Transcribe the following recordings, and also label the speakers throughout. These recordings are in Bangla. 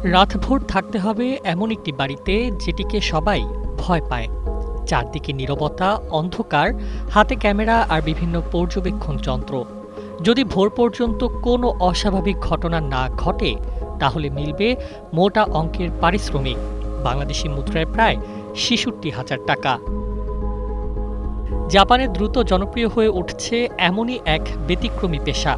Speaker 1: রাতভর থাকতে হবে এমন একটি বাড়িতে যেটিকে সবাই ভয় পায়। চারদিকে নীরবতা, অন্ধকার, হাতে ক্যামেরা আর বিভিন্ন পর্যবেক্ষণ যন্ত্র। যদি ভোর পর্যন্ত কোনো অস্বাভাবিক ঘটনা না ঘটে তাহলে মিলবে মোটা অঙ্কের পারিশ্রমিক, বাংলাদেশি মুদ্রায় প্রায় ৬৬,০০০ টাকা। জাপানে দ্রুত জনপ্রিয় হয়ে উঠছে এমনই এক ব্যতিক্রমী পেশা।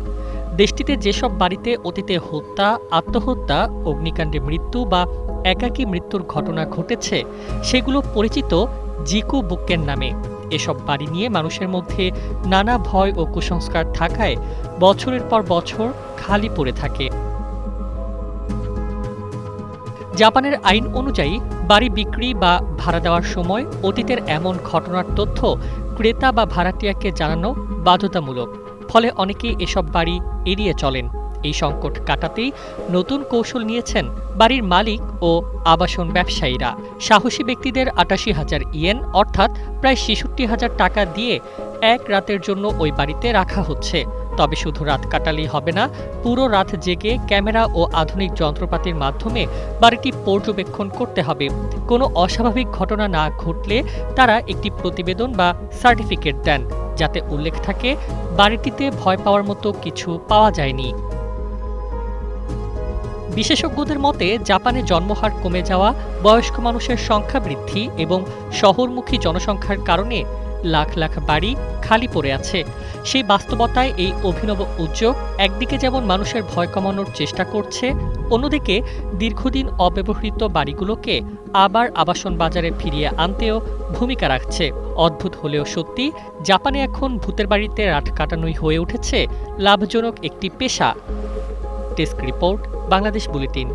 Speaker 1: দেশটিতে যেসব বাড়িতে অতীতে হত্যা, আত্মহত্যা, অগ্নিকাণ্ডে মৃত্যু বা একাকী মৃত্যুর ঘটনা ঘটেছে সেগুলো পরিচিত জিকু বুক্কের নামে। এসব বাড়ি নিয়ে মানুষের মধ্যে নানা ভয় ও কুসংস্কার থাকায় বছরের পর বছর খালি পড়ে থাকে। জাপানের আইন অনুযায়ী বাড়ি বিক্রি বা ভাড়া দেওয়ার সময় অতীতের এমন ঘটনার তথ্য ক্রেতা বা ভাড়াটিয়াকে জানানো বাধ্যতামূলক। ফলে অনেকেই এসব বাড়ি এড়িয়ে চলেন। এই সংকট কাটাতেই নতুন কৌশল নিয়েছেন বাড়ির মালিক ও আবাসন ব্যবসায়ীরা। সাহসী ব্যক্তিদের ৮৮,০০০ ইয়েন অর্থাৎ প্রায় ৬৬,০০০ টাকা দিয়ে এক রাতের জন্য ওই বাড়িতে রাখা হচ্ছে। তবে শুধু রাত কাটালেই হবে না, পুরো রাত জেগে ক্যামেরা ও আধুনিক যন্ত্রপাতির মাধ্যমে বাড়িটি পর্যবেক্ষণ করতে হবে। কোনো অস্বাভাবিক ঘটনা না ঘটলে তারা একটি প্রতিবেদন বা সার্টিফিকেট দেন, যাতে উল্লেখ থাকে বাড়িটিতে ভয় পাওয়ার মতো কিছু পাওয়া যায়নি। বিশেষজ্ঞদের মতে জাপানে জন্মহার কমে যাওয়া, বয়স্ক মানুষের সংখ্যা বৃদ্ধি এবং শহরমুখী জনসংখ্যার কারণে লাখ লাখ বাড়ি খালি পড়ে আছে। সেই বাস্তবতায় এই অভিনব উদ্যোগ একদিকে যেমন মানুষের ভয় কমানোর চেষ্টা করছে, অন্যদিকে দীর্ঘদিন অব্যবহৃত বাড়িগুলোকে আবার আবাসন বাজারে ফিরিয়ে আনতেও ভূমিকা রাখছে। অদ্ভুত হলেও সত্যি, জাপানে এখন ভূতের বাড়িতে রাত কাটানোই হয়ে উঠেছে লাভজনক একটি পেশা। Desk report, Bangladesh bulletin.